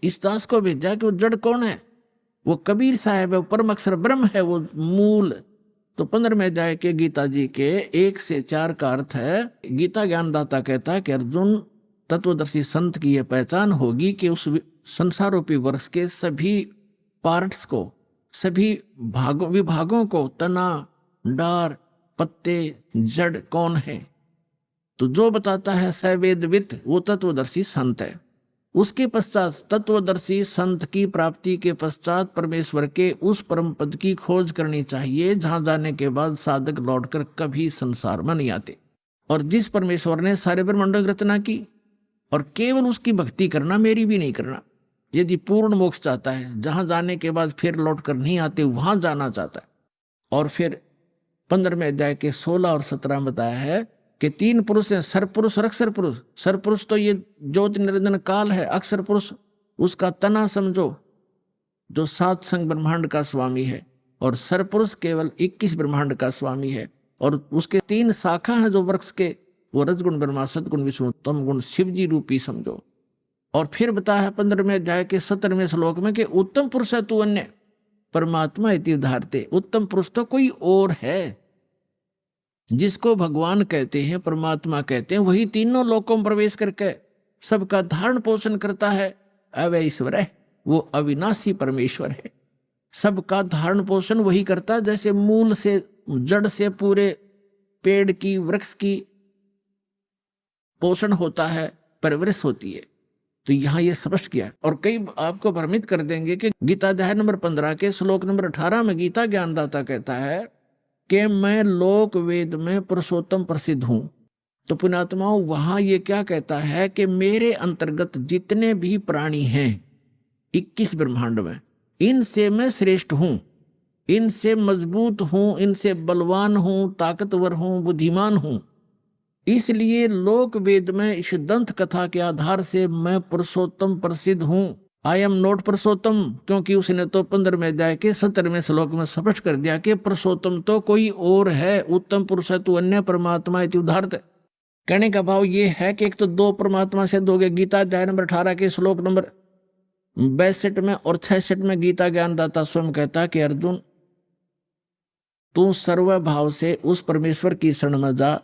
इस दास को भेजा कि वो जड़ कौन है, वो कबीर साहब है, वो परम अक्षर ब्रह्म है, वो मूल। तो 15वें अध्याय के गीता जी के 1 से 4 का अर्थ है, गीता ज्ञानदाता कहता है कि अर्जुन, तत्वदर्शी संत की यह पहचान होगी कि उस संसार रूपी वृक्ष के सभी पार्ट्स को, सभी विभागों को, तना, डार, पत्ते, जड़ कौन है, तो जो बताता है सवेदवित, वो तत्वदर्शी संत है। उसके पश्चात तत्वदर्शी संत की प्राप्ति के पश्चात परमेश्वर के उस परम पद की खोज करनी चाहिए, जहां जाने के बाद साधक लौटकर कभी संसार में नहीं आते। और जिस परमेश्वर ने सारे ब्रह्मांडों की रचना की, और केवल उसकी भक्ति करना, मेरी भी नहीं करना। यदि पूर्ण मोक्ष चाहता है, जहां जाने के बाद फिर लौट कर नहीं आते, वहां जाना चाहता है। और फिर 15वें अध्याय के 16 और 17 में बताया है कि 3 पुरुष हैं, सरपुरुष और अक्षर पुरुष। सरपुरुष तो ये ज्योति निरंजन काल है, अक्षर पुरुष उसका तना समझो, जो 7 संग ब्रह्मांड का स्वामी है, और सरपुरुष केवल 21 ब्रह्मांड का स्वामी है। और उसके 3 शाखा हैं जो वृक्ष के, वो रजगुण ब्रह्मा, सदगुण विष्णु, तम गुण शिव जी रूपी समझो। और फिर बताया है 15वें अध्याय के 17वें श्लोक में कि उत्तम पुरुष है तू अन्य परमात्मा इति उदाहरते। उत्तम पुरुष तो कोई और है, जिसको भगवान कहते हैं, परमात्मा कहते हैं, वही तीनों लोकों में प्रवेश करके सबका धारण पोषण करता है। अवय ईश्वर है, वो अविनाशी परमेश्वर है, सबका धारण पोषण वही करता है। जैसे मूल से, जड़ से पूरे पेड़ की, वृक्ष की पोषण होता है, परवरिश होती है। तो यहां ये स्पष्ट किया। और कई आपको भ्रमित कर देंगे कि गीता अध्याय नंबर 15 के श्लोक नंबर 18 में गीता ज्ञानदाता कहता है कि मैं लोक वेद में पुरुषोत्तम प्रसिद्ध हूं। तो पुण्यात्माओं, वहां ये क्या कहता है कि मेरे अंतर्गत जितने भी प्राणी हैं 21 ब्रह्मांड में, इनसे मैं श्रेष्ठ हूं, इनसे मजबूत हूं, इनसे बलवान हूं, ताकतवर हूं, बुद्धिमान हूं। इसलिए लोक वेद में इस दंत कथा के आधार से मैं पुरुषोत्तम प्रसिद्ध हूं। आई एम नॉट पुरुषोत्तम, क्योंकि उसने तो 15वें अध्याय के 17वें श्लोक में स्पष्ट कर दिया कि पुरुषोत्तम तो कोई और है, उत्तम पुरुष है तू अन्य परमात्मा इति उदाहरत। कहने का भाव ये है कि एक तो 2 परमात्मा सिद्ध हो गए। गीता अध्याय नंबर 18 के श्लोक नंबर 62 में और 66 में गीता ज्ञानदाता स्वयं कहता है कि अर्जुन, तू सर्वभाव से उस परमेश्वर की शरण में जा,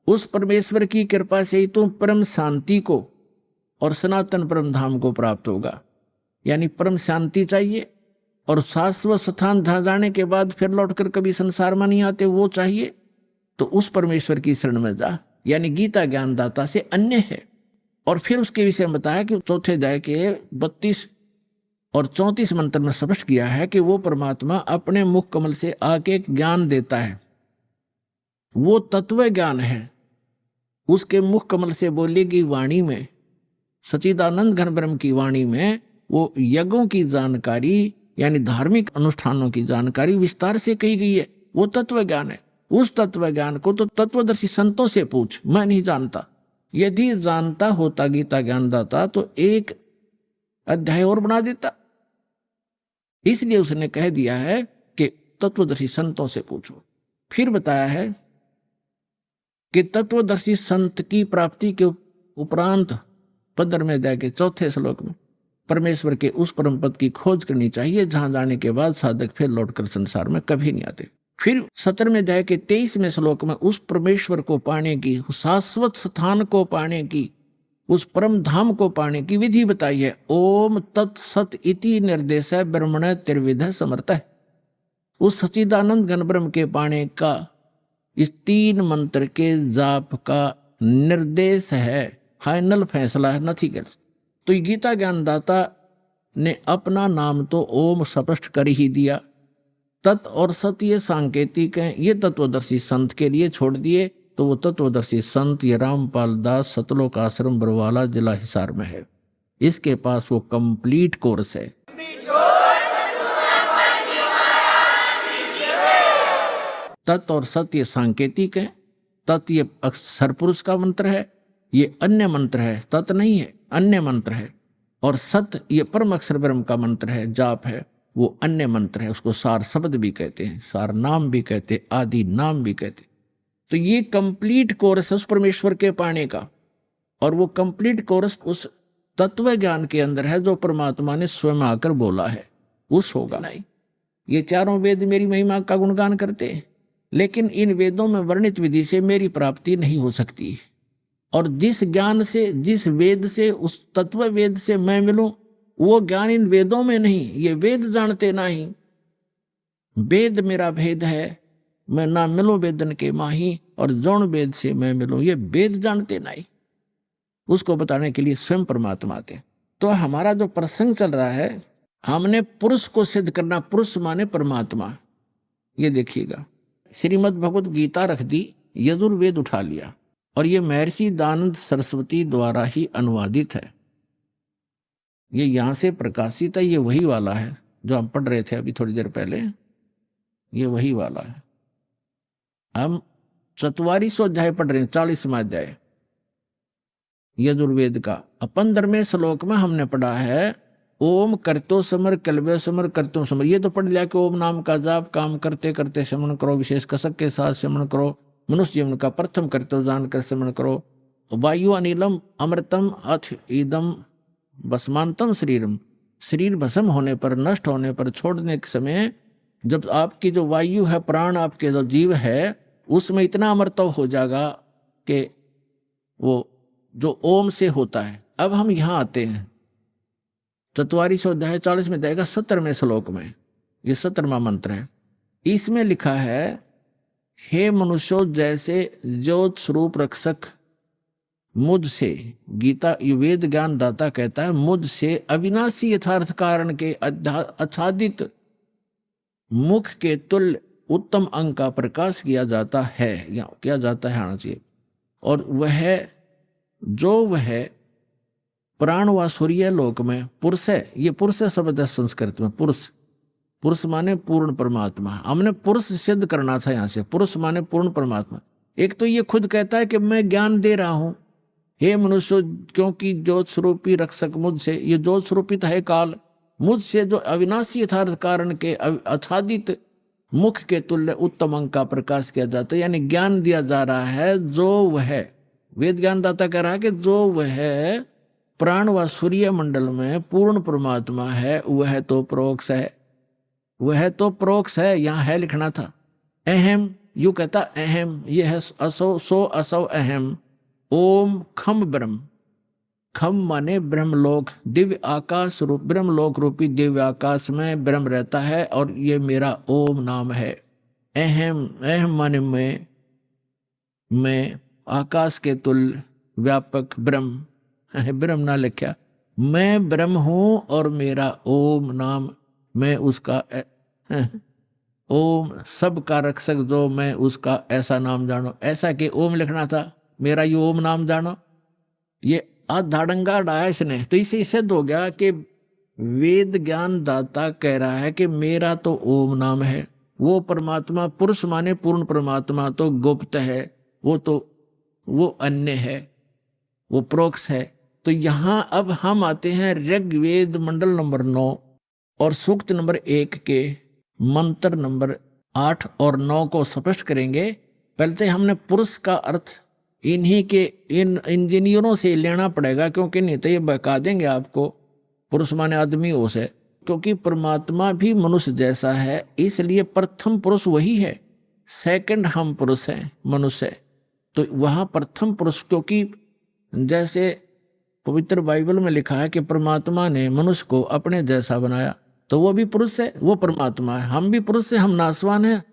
उस परमेश्वर की कृपा से ही तू परम शांति को और सनातन परम धाम को प्राप्त होगा। यानी परम शांति चाहिए, और शाश्वत स्थान जहां जाने के बाद फिर लौटकर कभी संसार में नहीं आते, वो चाहिए। तो उस परमेश्वर की शरण में जा, यानी गीता ज्ञानदाता से अन्य है। और फिर उसके विषय में बताया कि 4 अध्याय के 32 और 34 मंत्र में स्पष्ट किया है कि वो परमात्मा अपने मुख कमल से आके ज्ञान देता है, वो तत्व ज्ञान है। उसके मुख कमल से बोलेगी वाणी में, सच्चिदानंद घन ब्रह्म की वाणी में, वो यज्ञों की जानकारी यानी धार्मिक अनुष्ठानों की जानकारी विस्तार से कही गई है। वो तत्व ज्ञान है। उस तत्व ज्ञान को तो तत्वदर्शी संतों से पूछ, मैं नहीं जानता। यदि जानता होता गीता ज्ञानदाता तो 1 अध्याय और बना देता। इसलिए उसने कह दिया है कि तत्वदर्शी संतों से पूछो। फिर बताया है कि तत्वदर्शी संत की प्राप्ति के उपरांत 15वें अध्याय के 4 श्लोक में परमेश्वर के उस परम पद की खोज करनी चाहिए, जहां जाने के बाद साधक फिर लौटकर संसार में कभी नहीं आते। फिर 17वें अध्याय के 23वें श्लोक में उस परमेश्वर को पाने की, शाश्वत स्थान को पाने की, उस परम धाम को पाने की विधि बताई है। ओम तत्सत इति निर्देश ब्रह्मण त्रिविध समर्थ है। उस सच्चिदानंद घन ब्रह्म के पाने का इस 3 मंत्र के जाप का निर्देश है, फाइनल फैसला है, नथिंग एल्स। तो गीता ज्ञानदाता ने अपना नाम तो ओम स्पष्ट कर ही दिया। तत् और सत ये सांकेतिक हैं, ये तत्वदर्शी संत के लिए छोड़ दिए। तो वो तत्वदर्शी संत ये रामपाल दास, सतलोक आश्रम बरवाला, जिला हिसार में है। इसके पास वो कंप्लीट कोर्स है। तत् और सत ये सांकेतिक है। तत् ये अक्षर पुरुष का मंत्र है, ये अन्य मंत्र है, तत् नहीं है, अन्य मंत्र है। और सत ये परम अक्षर ब्रह्म का मंत्र है, जाप है, वो अन्य मंत्र है। उसको सार शब्द भी कहते हैं, सार नाम भी कहते, आदि नाम भी कहते। तो ये कंप्लीट कोर्स है उस परमेश्वर के पाने का। और वो कंप्लीट कोर्स उस तत्व ज्ञान के अंदर है जो परमात्मा ने स्वयं आकर बोला है उस होगा नहीं। ये चारों वेद मेरी महिमा का गुणगान करते हैं, लेकिन इन वेदों में वर्णित विधि से मेरी प्राप्ति नहीं हो सकती। और जिस ज्ञान से, जिस वेद से, उस तत्व वेद से मैं मिलूं, वो ज्ञान इन वेदों में नहीं। ये वेद जानते नहीं, वेद मेरा भेद है, मैं ना मिलूं वेदन के माही, और जौन वेद से मैं मिलूं, ये वेद जानते नहीं। उसको बताने के लिए स्वयं परमात्मा आते। तो हमारा जो प्रसंग चल रहा है, हमने पुरुष को सिद्ध करना, पुरुष माने परमात्मा। ये देखिएगा, श्रीमद् भगवत गीता रख दी, यजुर्वेद उठा लिया, और ये महर्षि दयानंद सरस्वती द्वारा ही अनुवादित है। ये यहां से प्रकाशित है, ये वही वाला है जो हम पढ़ रहे थे अभी थोड़ी देर पहले, ये वही वाला है। हम 4400 अध्याय पढ़ रहे हैं, 40वां अध्याय यजुर्वेद का। 15वें श्लोक में हमने पढ़ा है ओम करतो समर कलबे समर करतो समर। ये तो पढ़ लिया कि ओम नाम का जाप काम करते करते श्रवण करो, विशेष कसक के साथ श्रवण करो, मनुष्य जीवन का प्रथम करतो जानकर श्रवण करो। वायु अनिलम अमृतम अथ ईदम भस्मांतम शरीरम। शरीर भस्म होने पर, नष्ट होने पर, छोड़ने के समय, जब आपकी जो वायु है, प्राण आपके जो जीव है, उसमें इतना अमृतव हो जाएगा कि वो जो ओम से होता है। अब हम यहां आते हैं 4400 अध्याय 40 में जाएगा 17वें श्लोक में, ये 17वां मंत्र है। इसमें लिखा है हे मनुष्यों, जैसे ज्योत स्वरूप रक्षक मुझसे, गीता वेद ज्ञान दाता कहता है, मुझसे अविनाशी यथार्थ कारण के आच्छादित मुख के तुल्य उत्तम अंग का प्रकाश किया जाता है, या किया जाता है आना चाहिए। और वह प्राण व सूर्य लोक में पुरुष है। ये पुरुष शब्द है संस्कृत में, पुरुष, पुरुष माने पूर्ण परमात्मा। हमने पुरुष सिद्ध करना था यहां से, पुरुष माने पूर्ण परमात्मा। एक तो ये खुद कहता है कि मैं ज्ञान दे रहा हूं, हे मनुष्य, क्योंकि ज्योत स्वरूपी रक्षक मुझसे, ये ज्योत स्वरूपित है काल, मुझसे जो अविनाशी यथार्थ कारण के आच्छादित मुख के तुल्य उत्तम अंग का प्रकाश किया जाता है, यानी ज्ञान दिया जा रहा है। जो वह वेद ज्ञान दाता कह रहा है कि जो वह प्राण व सूर्य मंडल में पूर्ण परमात्मा है, वह तो प्रोक्ष है, वह तो प्रोक्ष है। यहां है लिखना था अहम, यू कहता अहम, यह है असो सो असो अहम। ओम खम ब्रह्म, खम माने ब्रह्मलोक, दिव्य आकाश रूप, ब्रह्मलोक रूपी दिव्य आकाश में ब्रह्म रहता है, और ये मेरा ओम नाम है। अहम, अहम माने मैं आकाश के तुल्य व्यापक ब्रह्म, ब्रह्म ना लिखा, मैं ब्रह्म हूं और मेरा ओम नाम, मैं उसका ओम सबका रक्षक जो मैं उसका ऐसा नाम जानो। ऐसा कि ओम लिखना था, मेरा ये ओम नाम जानो। ये आधाड़ंगा डाया इसने, तो इसे सिद्ध हो गया कि वेद ज्ञान दाता कह रहा है कि मेरा तो ओम नाम है। वो परमात्मा, पुरुष माने पूर्ण परमात्मा तो गुप्त है, वो अन्य है, वो प्रोक्ष है। तो यहां अब हम आते हैं ऋग्वेद मंडल नंबर 9 और सूक्त नंबर 1 के मंत्र नंबर 8 और 9 को स्पष्ट करेंगे। पहले तो हमने पुरुष का अर्थ इन्हीं के इन इंजीनियरों से लेना पड़ेगा, क्योंकि नहीं तो ये बहका देंगे आपको। पुरुष माने आदमी हो से, क्योंकि परमात्मा भी मनुष्य जैसा है, इसलिए प्रथम पुरुष वही है, सेकंड हम पुरुष हैं, मनुष्य। तो वहां प्रथम पुरुष, क्योंकि जैसे पवित्र बाइबल में लिखा है कि परमात्मा ने मनुष्य को अपने जैसा बनाया, तो वो भी पुरुष है, वो परमात्मा है। हम भी पुरुष से, हम नासवान हैं,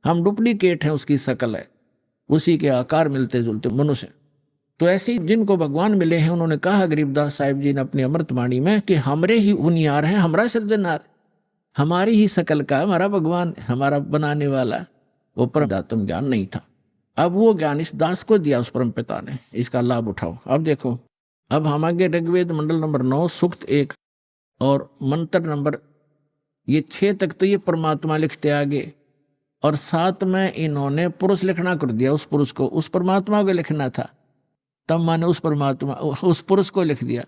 हम डुप्लीकेट हैं, उसकी शकल है, उसी के आकार मिलते जुलते मनुष्य। तो ऐसे ही जिनको भगवान मिले हैं, उन्होंने कहा गरीबदास साहिब जी ने अपनी अमृतवाणी में कि हमरे ही उनियार है, हमारा सृजनहार, हमारी ही शकल का हमारा भगवान, हमारा बनाने वाला, वो परमात्म ज्ञान नहीं था। अब वो ज्ञान इस दास को दिया उस परम पिता ने, इसका लाभ उठाओ। अब देखो, अब हम आगे ऋग्वेद मंडल नंबर 9 सूक्त 1 और मंत्र नंबर ये 6 तक तो ये परमात्मा लिखते आगे, और 7 में इन्होंने पुरुष लिखना कर दिया। उस पुरुष को, उस परमात्मा को लिखना था, तब माने उस परमात्मा, उस पुरुष को लिख दिया।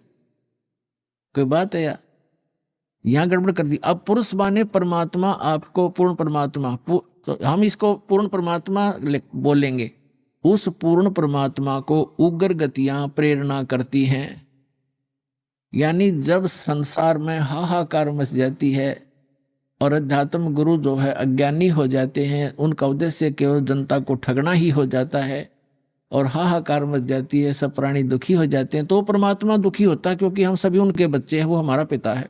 कोई बात है यार, यहां गड़बड़ कर दी। अब पुरुष माने परमात्मा, आपको पूर्ण परमात्मा, तो हम इसको पूर्ण परमात्मा बोलेंगे। उस पूर्ण परमात्मा को उग्र गतियां प्रेरणा करती हैं, यानी जब संसार में हाहाकार मच जाती है और अध्यात्म गुरु जो है अज्ञानी हो जाते हैं, उनका उद्देश्य केवल जनता को ठगना ही हो जाता है और हाहाकार मच जाती है, सब प्राणी दुखी हो जाते हैं, तो परमात्मा दुखी होता है क्योंकि हम सभी उनके बच्चे हैं, वो हमारा पिता है,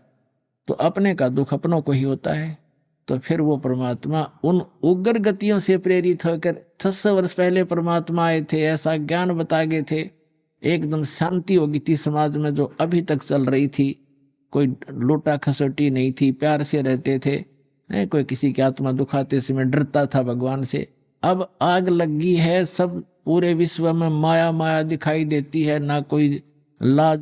तो अपने का दुख अपनों को ही होता है। तो फिर वो परमात्मा उन उग्र गतियों से प्रेरित होकर 600 वर्ष पहले परमात्मा आए थे, ऐसा ज्ञान बता गए थे, एकदम शांति हो गई थी समाज में जो अभी तक चल रही थी, कोई लूटा खसोटी नहीं थी, प्यार से रहते थे, कोई किसी की आत्मा दुखाते समय डरता था भगवान से। अब आग लगी है, सब पूरे विश्व में माया माया दिखाई देती है, ना कोई लाज